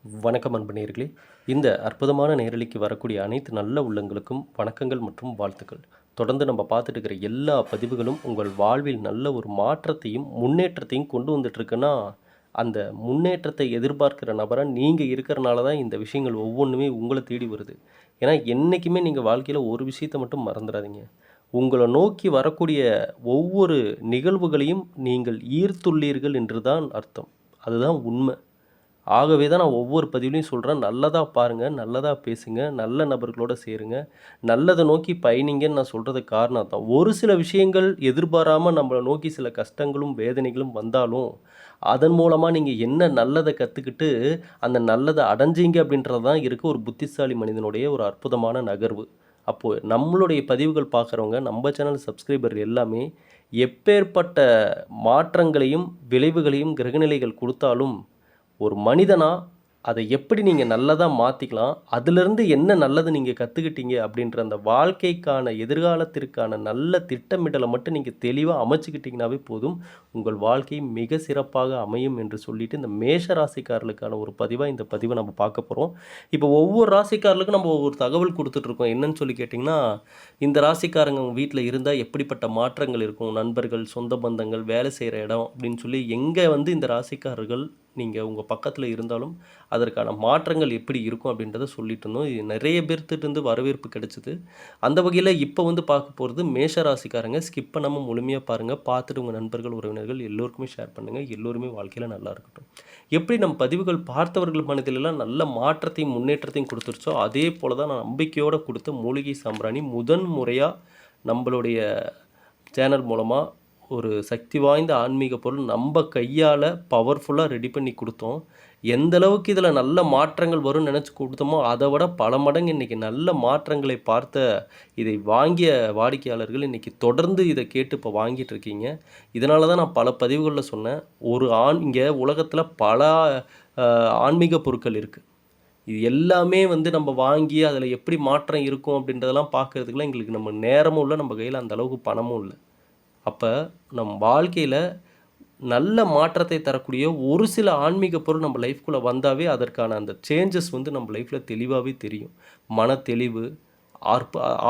வணக்கம் அன்பு நேயர்களே. இந்த அற்புதமான நேரலைக்கு வரக்கூடிய அனைத்து நல்ல உள்ளங்களுக்கும் வணக்கங்கள் மற்றும் வாழ்த்துக்கள். தொடர்ந்து நம்ம பார்த்துட்டு இருக்கிற எல்லா பதிவுகளும் உங்கள் வாழ்வில் நல்ல ஒரு மாற்றத்தையும், முன்னேற்றத்தையும் கொண்டு வந்துட்டுருக்குன்னா, அந்த முன்னேற்றத்தை எதிர்பார்க்கிற நபரா நீங்க இருக்கிறனால தான் இந்த விஷயங்கள் ஒவ்வொன்னுமே உங்கள தேடி வருது. ஏன்னா, என்னைக்குமே நீங்க வாழ்க்கையில ஒரு விஷயத்த மட்டும் மறந்துறாதீங்க. உங்கள நோக்கி வரக்கூடிய ஒவ்வொரு நிகழ்வுகளையும் நீங்கள் ஈர்த்துள்ளீர்கள் என்று தான் அர்த்தம். அதுதான் உண்ம. ஆகவே தான் நான் ஒவ்வொரு பதிவிலையும் சொல்றேன். நல்லதா பாருங்க, நல்லதா பேசுங்க, நல்ல நபர்களோட சேருங்க, நல்லத நோக்கி பயணிங்கன்னு நான் சொல்றதுக்கு காரணம் அதான். ஒரு சில விஷயங்கள் எதிர்பாராம நம்மள நோக்கி சில கஷ்டங்களும், வேதனைகளும் வந்தாலும், அதன் மூலமா நீங்க என்ன நல்லத கத்துக்கிட்டு, அந்த நல்லத அடைஞ்சீங்க அப்படின்றது தான் இருக்கு ஒரு புத்திசாலி மனிதனுடைய ஒரு அற்புதமான நகர்வு. அப்போ நம்மளுடைய பதிவுகள் பார்க்குறவங்க, நம்ம சேனல் சப்ஸ்கிரைபர் எல்லாமே எப்பேர்ப்பட்ட மாற்றங்களையும், விளைவுகளையும் கிரகநிலைகள் குடுத்தாலும் ஒரு மனிதனா, அத எப்படி நீங்க நல்லதா மாத்திக்கலாம்? அதிலிருந்து என்ன நல்லது நீங்க கத்துக்கிட்டீங்க? அப்படின்ற அந்த வாழ்க்கைக்கான, எதிர்காலத்திற்கான நல்ல திட்டமிடல மட்டும் நீங்க தெளிவா அமைச்சுக்கிட்டீங்கனாவே போதும். உங்கள் வாழ்க்கை மிக சிறப்பாக அமையும் என்று சொல்லிட்டு, இந்த மேஷ ராசிக்காரர்களுக்கான ஒரு பதிவா இந்த பதிவ நம்ம பார்க்க போறோம். இப்போ ஒவ்வொரு ராசிக்காரர்களுக்கும் நம்ம ஒவ்வொரு தகவல் குடுத்துட்ருக்கோம். என்னன்னு சொல்லி கேட்டீங்கன்னா, இந்த ராசிக்காரங்க உங்க வீட்ல இருந்தா எப்படிப்பட்ட மாற்றங்கள் இருக்கும்? நண்பர்கள், சொந்த பந்தங்கள், வேலை செய்ற இடம் அப்படின்னு சொல்லி எங்க வந்து இந்த ராசிக்காரர்கள் நீங்க உங்க பக்கத்துல இருந்தாலும், அதற்கான மாற்றங்கள் எப்படி இருக்கும் அப்படின்றத சொல்லிட்டு இருந்தோம். இது நெறைய பேர்த்துட்டருந்து வரவேற்பு கிடைச்சது. அந்த வகையில இப்ப வந்து பார்க்க போறது மேஷ ராசிக்காரங்க. ஸ்கிப் பண்ணாம முழுமையா பாருங்க. பார்த்துட்டு உங்க நண்பர்கள், உறவினர்கள் எல்லோருக்குமே ஷேர் பண்ணுங்க. எல்லோருமே வாழ்க்கையில நல்லா இருக்கட்டும். எப்படி நம் பதிவுகள் பார்த்தவர்கள் மனதிலெல்லாம் நல்ல மாற்றத்தையும், முன்னேற்றத்தையும் குடுத்துருச்சோ, அதே போல தான் நான் நம்பிக்கையோட குடுத்த மூலிகை சாம்பிராணி முதன் முறையா நம்பளுடைய சேனல் மூலமா ஒரு சக்தி வாய்ந்த ஆன்மீக பொருள் நம்ப கையால பவர்ஃபுல்லா ரெடி பண்ணி குடுத்தோம். எந்த அளவுக்கு இதில நல்ல மாற்றங்கள் வரும்னு நெனச்சு குடுத்தோமோ, அத விட பல மடங்கு இன்னைக்கு நல்ல மாற்றங்களை பார்த்த இதை வாங்கிய வாடிக்கையாளர்கள் இன்னைக்கு தொடர்ந்து இத கேட்டு இப்ப வாங்கிட்டு இருக்கீங்க. இதனால தான் நான் பல பதிவுகள்ல சொன்னேன். ஒரு இங்க உலகத்தில பல அ ஆன்மீக பொருட்கள் இருக்கு. இது எல்லாமே வந்து நம்ம வாங்கி அதில எப்படி மாற்றம் இருக்கும் அப்படின்றதெல்லாம் பார்க்கறதுக்குலாம் எங்களுக்கு நம்ம நேரமும் இல்ல, நம்ம கையில அந்த அளவுக்கு பணமும் இல்ல. அப்ப நம் வாழ்க்கையில நல்ல மாற்றத்தை தரக்கூடிய ஒரு சில ஆன்மீக பொருள் நம்ம லைஃப்குள்ள வந்தாவே, அதற்கான அந்த சேஞ்சஸ் வந்து நம்ம லைஃப்ல தெளிவாவே தெரியும். மனத்தெளிவு,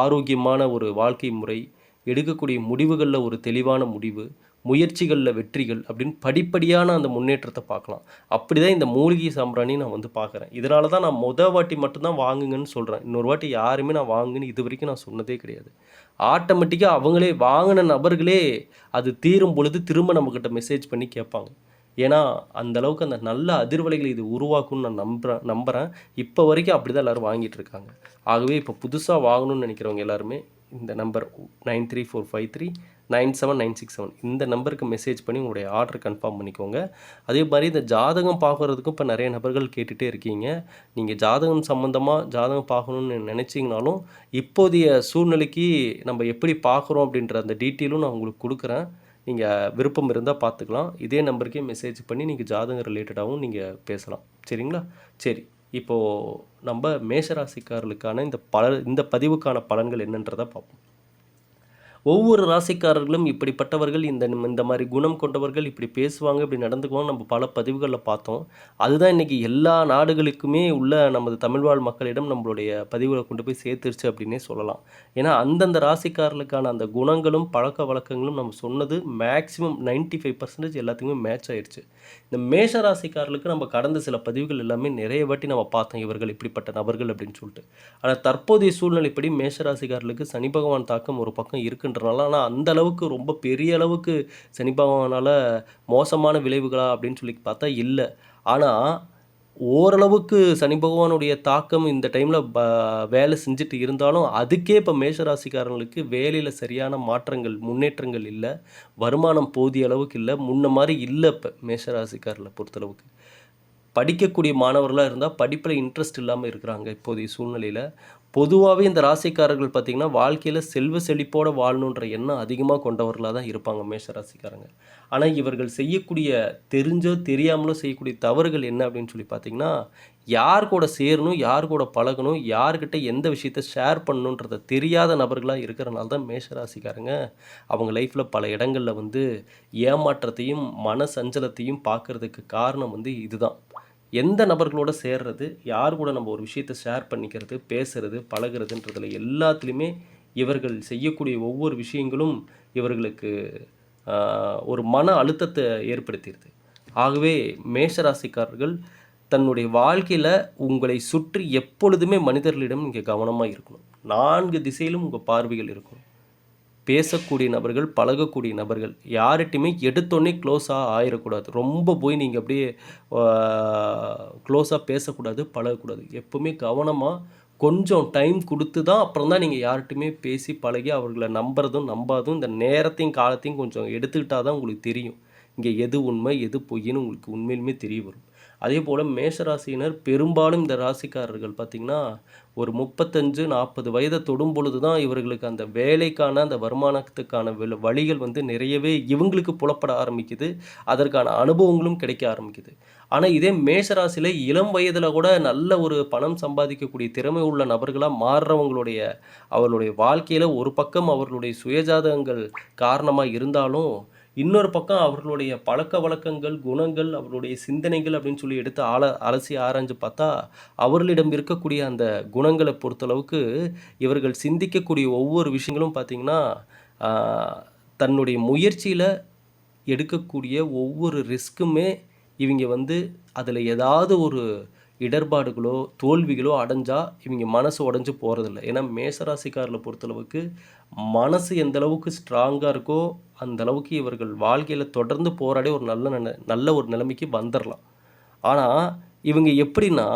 ஆரோக்கியமான ஒரு வாழ்க்கை முறை, எடுக்கக்கூடிய முடிவுகள்ல ஒரு தெளிவான முடிவு, முயற்சிகள்ல வெற்றிகள் அப்படின்னு படிப்படியான அந்த முன்னேற்றத்த பார்க்கலாம். அப்படிதான் இந்த மூலிகை சாம்பிராணி நான் வந்து பார்க்குறேன். இதனால தான் நான் வாட்டி மட்டும் தான் வாங்குங்கன்னு சொல்றேன். இன்னொரு வாட்டி யாருமே நான் வாங்குங்கன்னு இதுவரைக்கும் நான் சொன்னதே கிடையாது. ஆட்டோமேட்டிக்கா அவங்களே வாங்குன நபர்களே அது தீரும் பொழுது திரும்ப நம்மகிட்ட மெசேஜ் பண்ணி கேட்பாங்க. ஏன்னா, அந்த அளவுக்கு அந்த நல்ல அதிர்வலைகளை இது உருவாக்கும்னு நான் நம்புறேன். இப்ப வரைக்கும் அப்படிதான் எல்லாரும் வாங்கிட்டு இருக்காங்க. ஆகவே இப்ப புதுசா வாங்கணும்னு நினைக்கிறவங்க எல்லாருமே இந்த நம்பர் 9345397967 இந்த நம்பருக்கு மெசேஜ் பண்ணி உங்களுடைய ஆர்டர் கன்ஃபார்ம் பண்ணிக்கோங்க. அதே மாரி இந்த ஜாதகம் பார்க்குறதுக்கும் இப்ப நெறைய நபர்கள் கேட்டுட்டே இருக்கீங்க. நீங்க ஜாதகம் சம்மந்தமா ஜாதகம் பார்க்கணும்னு நினைச்சீங்கனாலும், இப்போதைய சூழ்நிலைக்கு நம்ம எப்படி பார்க்குறோம் அப்படின்ற அந்த டீட்டெயிலும் நான் உங்களுக்கு குடுக்குறேன். நீங்க விருப்பம் இருந்தா பார்த்துக்கலாம். இதே நம்பருக்கே மெசேஜ் பண்ணி நீங்க ஜாதகம் ரிலேட்டடாவும் நீங்க பேசலாம். சரிங்களா? சரி. இப்போ நம்ப மேஷ ராசிக்காரர்களுக்கான இந்த பதிவுக்கான பலன்கள் என்னன்றத பார்ப்போம். ஒவ்வொரு ராசிக்காரர்களும் இப்படிப்பட்டவர்கள், இந்த மாரி குணம் கொண்டவர்கள், இப்படி பேசுவாங்க, இப்படி நடந்துக்குவாங்க நம்ம பல பதிவுகள்ல பார்த்தோம். அதுதான் இன்னைக்கு எல்லா நாடுகளுக்குமே உள்ள நமது தமிழ்வாழ் மக்களிடம் நம்மளுடைய பதிவுகள கொண்டு போய் சேர்த்துருச்சு அப்படின்னே சொல்லலாம். ஏன்னா, அந்தந்த ராசிக்காரர்களுக்கான அந்த குணங்களும், பழக்கவழக்கங்களும் நம்ம சொன்னது மேக்ஸிமம் 95% எல்லாத்துக்குமே மேட்ச் ஆயிருச்சு. இந்த மேஷ ராசிக்காரர்களுக்கு நம்ம கடந்த சில பதிவுகள் எல்லாமே நிறைய வாட்டி நம்ம பார்த்தோம். இவர்கள் இப்படிப்பட்ட நபர்கள் அப்படின்னு சொல்லிட்டு. ஆனா, தற்போதைய சூழ்நிலைப்படி மேஷ ராசிக்காரர்களுக்கு சனி பகவான் தாக்கம் ஒரு பக்கம் இருக்குன்றனால, ஆனா அந்த அளவுக்கு ரொம்ப பெரிய அளவுக்கு சனி பகவானால மோசமான விளைவுகளா அப்படின்னு சொல்லி பார்த்தா இல்ல. ஆனா, ஓரளவுக்கு சனி பகவானுடைய தாக்கம் இந்த டைம்ல வேலை செஞ்சுட்டு இருந்தாலும், அதுக்கே இப்ப மேஷ ராசிக்காரங்களுக்கு வேலையில சரியான மாற்றங்கள், முன்னேற்றங்கள் இல்ல. வருமானம் போதிய அளவுக்கு இல்ல. முன்ன மாரி இல்ல இப்ப மேஷ ராசிக்காரர்கள பொறுத்தளவுக்கு. படிக்கக்கூடிய மாணவர்களா இருந்தா, படிப்புல இன்ட்ரெஸ்ட் இல்லாம இருக்கிறாங்க இப்போதைய சூழ்நிலையில. பொதுவாவே இந்த ராசிக்காரர்கள் பார்த்தீங்கன்னா, வாழ்க்கையில செல்வ செழிப்போட வாழணுன்ற எண்ணம் அதிகமா கொண்டவர்களா தான் இருப்பாங்க மேஷ ராசிக்காரங்க. ஆனா, இவர்கள் செய்யக்கூடிய தெரிஞ்சோ, தெரியாமலோ செய்யக்கூடிய தவறுகள் என்ன அப்படின்னு சொல்லி பார்த்தீங்கன்னா, யார் கூட சேரணும், யார் கூட பழகணும், யார்கிட்ட எந்த விஷயத்த ஷேர் பண்ணணுன்றத தெரியாத நபர்களா இருக்கிறனால தான் மேஷ ராசிக்காரங்க, அவங்க லைஃப்ல பல இடங்கள்ல வந்து ஏமாற்றத்தையும், மன சஞ்சலத்தையும் பார்க்கறதுக்கு காரணம் வந்து இதுதான். எந்த நபர்களோட சேர்றது, யார் கூட நம்ம ஒரு விஷயத்த ஷேர் பண்ணிக்கிறது, பேசுறது, பழகுறதுன்றதுல எல்லாத்துலேயுமே இவர்கள் செய்யக்கூடிய ஒவ்வொரு விஷயங்களும் இவர்களுக்கு ஒரு மன அழுத்தத்தை ஏற்படுத்திடுது. ஆகவே மேஷராசிக்காரர்கள் தன்னுடைய வாழ்க்கையில் உங்களை சுற்றி எப்பொழுதுமே மனிதர்களிடம் நீங்கள் கவனமாக இருக்கணும். 4 திசையிலும் உங்கள் பார்வைகள் இருக்கணும். பேசக்கூடிய நபர்கள், பழகக்கூடிய நபர்கள் யார்கிட்டையுமே எடுத்தோடனே க்ளோஸாக ஆயிடக்கூடாது. ரொம்ப போய் நீங்கள் அப்படியே க்ளோஸாக பேசக்கூடாது, பழகக்கூடாது. எப்பவுமே கவனமாக கொஞ்சம் டைம் கொடுத்து தான் அப்புறம் தான் நீங்கள் யார்கிட்டையுமே பேசி பழகி அவர்களை நம்புறதும் நம்பாதும் இந்த நேரத்தையும் காலத்தையும் கொஞ்சம் எடுத்துக்கிட்டால் தான் உங்களுக்கு தெரியும். இங்கே எது உண்மை எது பொய்ன்னு உங்களுக்கு உண்மையிலுமே தெரிய வரும். அதே போல் மேஷராசியினர் பெரும்பாலும் இந்த ராசிக்காரர்கள் பார்த்திங்கன்னா ஒரு 35-40 வயதை தொடும் பொழுது தான் இவர்களுக்கு அந்த வேலைக்கான அந்த வருமானத்துக்கான வழிகள் வந்து நிறையவே இவங்களுக்கு புலப்பட ஆரம்பிக்குது. அதற்கான அனுபவங்களும் கிடைக்க ஆரம்பிக்குது. ஆனால் இதே மேஷராசியில் இளம் வயதில் கூட நல்ல ஒரு பணம் சம்பாதிக்கக்கூடிய திறமை உள்ள நபர்களாக மாறுறவங்களுடைய அவர்களுடைய வாழ்க்கையில் ஒரு பக்கம் அவர்களுடைய சுயஜாதகங்கள் காரணமாக இருந்தாலும் இன்னொரு பக்கம் அவர்களுடைய பழக்க வழக்கங்கள், குணங்கள், அவர்களுடைய சிந்தனைகள் அப்படின்னு சொல்லி எடுத்து அலசி ஆராய்ஞ்சு பார்த்தா அவர்களிடம் இருக்கக்கூடிய அந்த குணங்களை பொறுத்தளவுக்கு இவர்கள் சிந்திக்கக்கூடிய ஒவ்வொரு விஷயங்களும் பார்த்திங்கன்னா தன்னுடைய முயற்சியில் எடுக்கக்கூடிய ஒவ்வொரு ரிஸ்க்குமே இவங்க வந்து அதில் ஏதாவது ஒரு இடர்பாடுகளோ தோல்விகளோ அடைஞ்சால் இவங்க மனசு உடஞ்சி போகிறதில்ல. ஏன்னா மேஷராசிக்காரில் பொறுத்தளவுக்கு மனசு எந்த அளவுக்கு ஸ்ட்ராங்காக இருக்கோ அந்த அளவுக்கு இவர்கள் வாழ்க்கையில் தொடர்ந்து போராடி ஒரு நல்ல ஒரு நிலைமைக்கு வந்துடலாம். ஆனால் இவங்க எப்படின்னா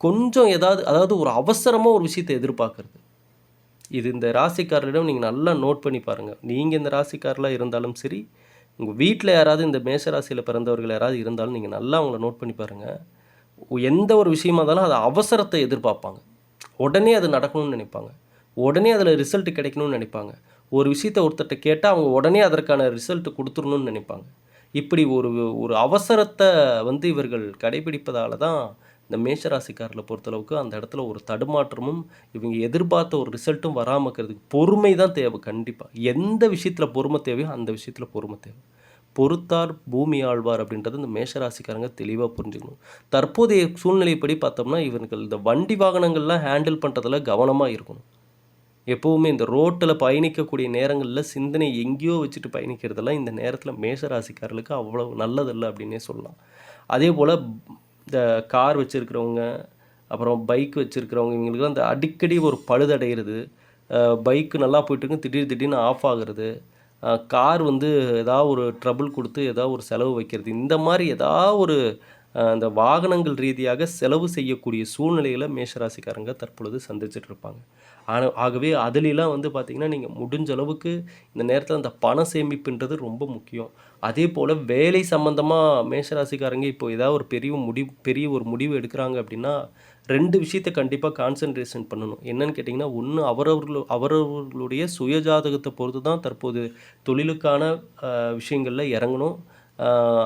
கொஞ்சம் அதாவது ஒரு அவசரமாக ஒரு விஷயத்தை எதிர்பார்க்குறது. இது இந்த ராசிக்காரரிடம் நீங்கள் நல்லா நோட் பண்ணி பாருங்கள். நீங்கள் இந்த ராசிக்காரலாக இருந்தாலும் சரி, உங்கள் வீட்டில் யாராவது இந்த மேஷராசியில் பிறந்தவர்கள் யாராவது இருந்தாலும் நீங்கள் நல்லா அவங்கள நோட் பண்ணி பாருங்கள். எந்த ஒரு விஷயமா இருந்தாலும் அது அவசரத்தை எதிர்பார்ப்பாங்க. உடனே அது நடக்கணும்னு நினைப்பாங்க. உடனே அதில் ரிசல்ட் கிடைக்கணும்னு நினைப்பாங்க. ஒரு விஷயத்தை ஒருத்தர்கிட்ட கேட்டால் அவங்க உடனே அதற்கான ரிசல்ட் கொடுத்துடணும்னு நினைப்பாங்க. இப்படி ஒரு அவசரத்தை வந்து இவர்கள் கடைபிடிப்பதால் தான் இந்த மேஷராசிக்காரர்களை பொறுத்தளவுக்கு அந்த இடத்துல ஒரு தடுமாற்றமும் இவங்க எதிர்பார்த்த ஒரு ரிசல்ட்டும் வராமல் இருக்கிறதுக்கு பொறுமை தான் தேவை. கண்டிப்பாக எந்த விஷயத்தில் பொறுமை தேவையோ அந்த விஷயத்தில் பொறுமை தேவை. பொறுத்தார் பூமி ஆழ்வார் அப்படின்றது இந்த மேஷராசிக்காரங்க தெளிவாக புரிஞ்சுக்கணும். தற்போதைய சூழ்நிலைப்படி பார்த்தோம்னா இவர்கள் இந்த வண்டி வாகனங்கள்லாம் ஹேண்டில் பண்ணுறதுல கவனமாக இருக்கணும். எப்போவுமே இந்த ரோட்டில் பயணிக்கக்கூடிய நேரங்களில் சிந்தனை எங்கேயோ வச்சுட்டு பயணிக்கிறதெல்லாம் இந்த நேரத்தில் மேஷராசிக்காரர்களுக்கு அவ்வளோ நல்லதில்லை அப்படின்னே சொல்லலாம். அதே போல் இந்த கார் வச்சுருக்கிறவங்க, அப்புறம் பைக் வச்சுருக்கிறவங்க இவங்களுக்குலாம் இந்த அடிக்கடி ஒரு பழுதடைகிறது, பைக்கு நல்லா போயிட்டுருக்கு திடீர்னு ஆஃப் ஆகுறது, கார் வந்து ஏதாவது ஒரு ட்ரபிள் கொடுத்து ஏதாவது ஒரு செலவு வைக்கிறது, இந்த மாதிரி ஏதாவது ஒரு அந்த வாகனங்கள் ரீதியாக செலவு செய்யக்கூடிய சூழ்நிலையில் மேஷராசிக்காரங்க தற்பொழுது சந்திச்சுட்டு இருப்பாங்க. ஆகவே அதுலெலாம் வந்து பார்த்திங்கன்னா நீங்கள் முடிஞ்ச அளவுக்கு இந்த நேரத்தில் அந்த பண சேமிப்புன்றது ரொம்ப முக்கியம். அதே போல் வேலை சம்மந்தமாக மேஷராசிக்காரங்க இப்போ ஏதாவது ஒரு பெரிய ஒரு முடிவு எடுக்கிறாங்க அப்படின்னா 2 விஷயத்தை கண்டிப்பாக கான்சன்ட்ரேஷன் பண்ணணும். என்னன்னு கேட்டிங்கன்னா, ஒன்று அவரவர்களுடைய சுயஜாதகத்தை பொறுத்து தான் தற்போது தொழிலுக்கான விஷயங்களில் இறங்கணும்.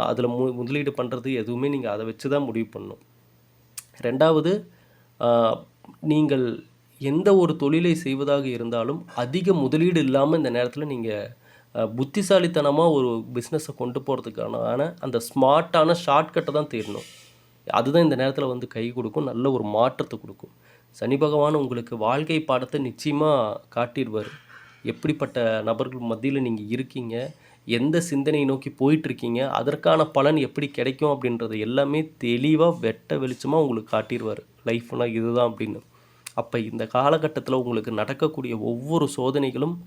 அதில் முதலீடு பண்ணுறது எதுவுமே நீங்கள் அதை வச்சு தான் முடிவு பண்ணணும். 2வது நீங்கள் எந்த ஒரு தொழிலை செய்வதாக இருந்தாலும் அதிக முதலீடு இல்லாமல் இந்த நேரத்தில் நீங்கள் புத்திசாலித்தனமாக ஒரு பிஸ்னஸை கொண்டு போகிறதுக்கான அந்த ஸ்மார்ட்டான ஷார்ட்கட்டை தான் தேடணும். அதுதான் இந்த நேரத்தில் வந்து கை கொடுக்கும், நல்ல ஒரு மாற்றத்தை கொடுக்கும். சனி பகவான் உங்களுக்கு வாழ்க்கை பாடத்தை நிச்சயமாக காட்டிடுவார். எப்படிப்பட்ட நபர்கள் மத்தியில் நீங்கள் இருக்கீங்க, எந்த சிந்தனையை நோக்கி போயிட்டுருக்கீங்க, அதற்கான பலன் எப்படி கிடைக்கும் அப்படின்றது எல்லாமே தெளிவாக வெட்ட வெளிச்சமாக உங்களுக்கு காட்டிடுவார். லைஃப்னால் இதுதான் அப்படின்னு. அப்போ இந்த காலகட்டத்தில் உங்களுக்கு நடக்கக்கூடிய ஒவ்வொரு சோதனைகளும்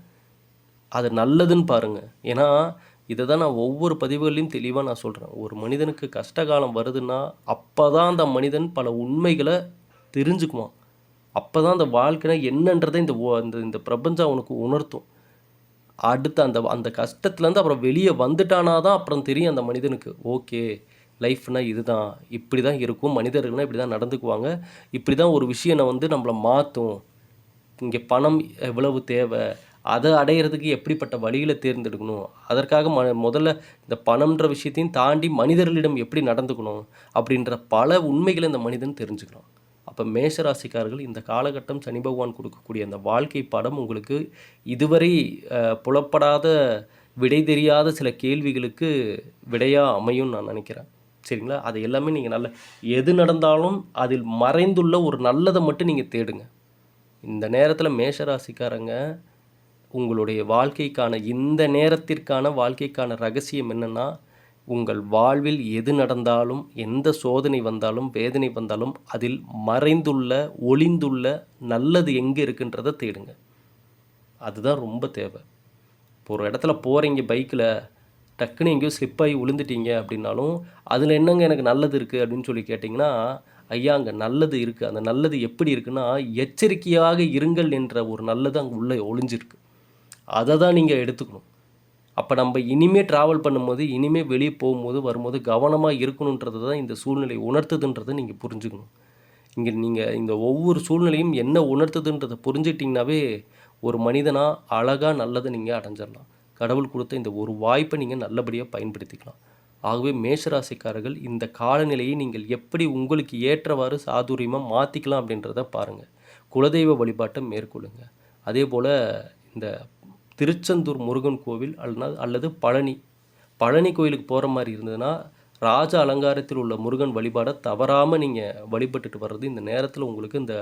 அது நல்லதுன்னு பாருங்கள். ஏன்னா இதை தான் நான் ஒவ்வொரு பதிவுகளையும் தெளிவாக நான் சொல்கிறேன். ஒரு மனிதனுக்கு கஷ்டகாலம் வருதுன்னா அப்போ தான் அந்த மனிதன் பல உண்மைகளை தெரிஞ்சுக்குவான். அப்போ தான் அந்த வாழ்க்கைனா என்னன்றதை இந்த பிரபஞ்சம் அவனுக்கு உணர்த்தும். அடுத்து அந்த கஷ்டத்துலேருந்து அப்புறம் வெளியே வந்துட்டானா தான் அப்புறம் தெரியும் அந்த மனிதனுக்கு, ஓகே லைஃப்னால் இதுதான், இப்படி தான் இருக்கும், மனிதர்கள்னால் இப்படி தான் நடந்துக்குவாங்க, இப்படி தான் ஒரு விஷயம் வந்து நம்மளை மாற்றும், இங்கே பணம் எவ்வளவு தேவை, அதை அடையிறதுக்கு எப்படிப்பட்ட வழிகளை தேர்ந்தெடுக்கணும், அதற்காக முதல்ல இந்த பணம்ன்ற விஷயத்தையும் தாண்டி மனிதர்களிடம் எப்படி நடந்துக்கணும் அப்படின்ற பல உண்மைகளை இந்த மனிதன் தெரிஞ்சுக்கிறான். அப்போ மேஷராசிக்காரர்கள் இந்த காலகட்டம் சனி பகவான் கொடுக்கக்கூடிய அந்த வாழ்க்கை பாடம் உங்களுக்கு இதுவரை புலப்படாத விடை தெரியாத சில கேள்விகளுக்கு விடையாக அமையும் நான் நினைக்கிறேன். சரிங்களா? அதை எல்லாமே நீங்கள் எது நடந்தாலும் அதில் மறைந்துள்ள ஒரு நல்லதை மட்டும் நீங்கள் தேடுங்க. இந்த நேரத்தில் மேஷராசிக்காரங்க உங்களுடைய வாழ்க்கைக்கான இந்த நேரத்திற்கான வாழ்க்கைக்கான ரகசியம் என்னென்னா, உங்கள் வாழ்வில் எது நடந்தாலும், எந்த சோதனை வந்தாலும், வேதனை வந்தாலும் அதில் மறைந்துள்ள, ஒளிந்துள்ள நல்லது எங்கே இருக்குன்றதை தேடுங்க. அதுதான் ரொம்ப தேவை. இப்போ ஒரு இடத்துல போகிறீங்க பைக்கில், டக்குன்னு எங்கேயோ ஸ்லிப் ஆகி விழுந்துட்டீங்க அப்படின்னாலும், அதில் என்னங்க எனக்கு நல்லது இருக்குது அப்படின்னு சொல்லி கேட்டிங்கன்னா, ஐயா அங்கே நல்லது இருக்குது. அந்த நல்லது எப்படி இருக்குன்னா, எச்சரிக்கையாக இருங்கள் என்ற ஒரு நல்லது அங்கே உள்ளே ஒளிஞ்சிருக்கு. அதை தான் நீங்கள் எடுத்துக்கணும். அப்போ நம்ம இனிமேல் ட்ராவல் பண்ணும்போது, இனிமேல் வெளியே போகும்போது, வரும்போது கவனமாக இருக்கணுன்றது தான் இந்த சூழ்நிலை உணர்த்துதுன்றதை நீங்கள் புரிஞ்சுக்கணும். இங்கே நீங்கள் இந்த ஒவ்வொரு சூழ்நிலையும் என்ன உணர்த்துதுன்றதை புரிஞ்சிட்டிங்கனாவே, ஒரு மனிதனாக அழகாக நல்லதை நீங்கள் அடைஞ்சிடலாம். கடவுள் கொடுத்த இந்த ஒரு வாய்ப்பை நீங்கள் நல்லபடியாக பயன்படுத்திக்கலாம். ஆகவே மேஷராசிக்காரர்கள் இந்த காலநிலையை நீங்கள் எப்படி உங்களுக்கு ஏற்றவாறு சாதுரியமாக மாற்றிக்கலாம் அப்படின்றத பாருங்கள். குலதெய்வ வழிபாட்டை மேற்கொள்ளுங்க. அதே போல் இந்த திருச்செந்தூர் முருகன் கோவில் அல்லது பழனி கோயிலுக்கு போகிற மாதிரி இருந்ததுன்னா, ராஜ அலங்காரத்தில் உள்ள முருகன் வழிபாடை தவறாமல் நீங்கள் வழிபட்டுட்டு வர்றது இந்த நேரத்தில் உங்களுக்கு இந்த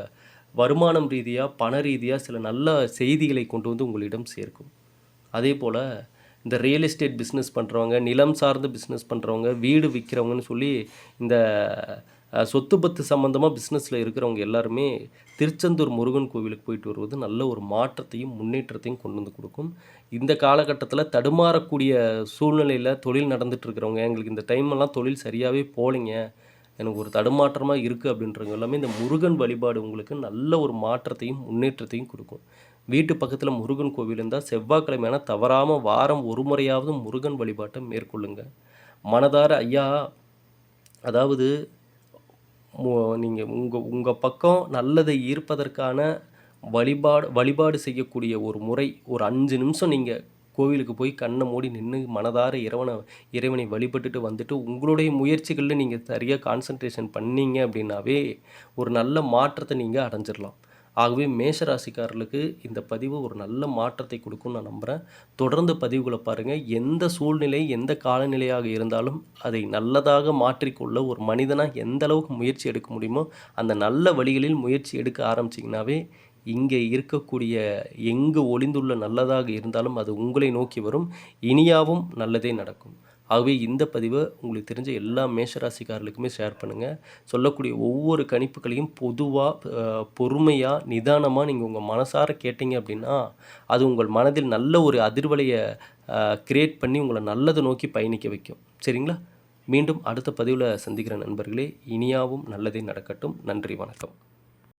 வருமானம் ரீதியாக, பண ரீதியாக சில நல்ல செய்திகளை கொண்டு வந்து உங்களிடம் சேர்க்கும். அதே போல் இந்த ரியல் எஸ்டேட் பிஸ்னஸ் பண்ணுறவங்க, நிலம் சார்ந்த பிஸ்னஸ் பண்ணுறவங்க, வீடு விற்கிறவங்கன்னு சொல்லி இந்த சொத்து பத்து சம்மந்தமாக பிஸ்னஸில் இருக்கிறவங்க எல்லாருமே திருச்செந்தூர் முருகன் கோவிலுக்கு போயிட்டு வருவது நல்ல ஒரு மாற்றத்தையும் முன்னேற்றத்தையும் கொண்டு வந்து கொடுக்கும். இந்த காலகட்டத்தில் தடுமாறக்கூடிய சூழ்நிலையில் தொழில் நடந்துகிட்ருக்கிறவங்க, எங்களுக்கு இந்த டைமெல்லாம் தொழில் சரியாகவே போகலைங்க, எனக்கு ஒரு தடுமாற்றமாக இருக்குது அப்படின்றவங்க எல்லாமே இந்த முருகன் வழிபாடு உங்களுக்கு நல்ல ஒரு மாற்றத்தையும் முன்னேற்றத்தையும் கொடுக்கும். வீட்டு பக்கத்தில் முருகன் கோவில் இருந்தால் செவ்வாய்க்கிழமையான தவறாமல் வாரம் ஒரு முறையாவது முருகன் வழிபாட்டை மேற்கொள்ளுங்க. மனதார ஐயா, அதாவது நீங்கள் உங்கள் பக்கம் நல்லதை ஈர்ப்பதற்கான வழிபாடு செய்யக்கூடிய ஒரு முறை, ஒரு 5 நிமிஷம் நீங்கள் கோவிலுக்கு போய் கண்ணை மூடி நின்று மனதார இறைவனை வழிபட்டுட்டு வந்துட்டு உங்களுடைய முயற்சிகளில் நீங்கள் சரியாக கான்சன்ட்ரேஷன் பண்ணீங்க அப்படின்னாவே ஒரு நல்ல மாற்றத்தை நீங்கள் அடைஞ்சிடலாம். ஆகவே மேஷராசிக்காரர்களுக்கு இந்த பதிவு ஒரு நல்ல மாற்றத்தை கொடுக்கும்னு நான் நம்புகிறேன். தொடர்ந்து பதிவுகளை பாருங்கள். எந்த சூழ்நிலை, எந்த காலநிலையாக இருந்தாலும் அதை நல்லதாக மாற்றிக்கொள்ள ஒரு மனிதனாக எந்த அளவுக்கு முயற்சி எடுக்க முடியுமோ அந்த நல்ல வழிகளில் முயற்சி எடுக்க ஆரம்பிச்சிங்கனாவே இங்கே இருக்கக்கூடிய எங்கு ஒளிந்துள்ள நல்லதாக இருந்தாலும் அது உங்களை நோக்கி வரும். இனியாவும் நல்லதே நடக்கும். ஆகவே இந்த பதிவை உங்களுக்கு தெரிஞ்ச எல்லா மேஷராசிக்காரர்களுக்குமே ஷேர் பண்ணுங்கள். சொல்லக்கூடிய ஒவ்வொரு கணிப்புகளையும் பொதுவாக பொறுமையாக நிதானமாக நீங்கள் உங்கள் மனசார கேட்டீங்க அப்படின்னா அது உங்கள் மனதில் நல்ல ஒரு அதிர்வலையை கிரியேட் பண்ணி உங்களை நல்லதை நோக்கி பயணிக்க வைக்கும். சரிங்களா? மீண்டும் அடுத்த பதிவில் சந்திக்கிற நண்பர்களே, இனியாவும் நல்லதே நடக்கட்டும். நன்றி, வணக்கம்.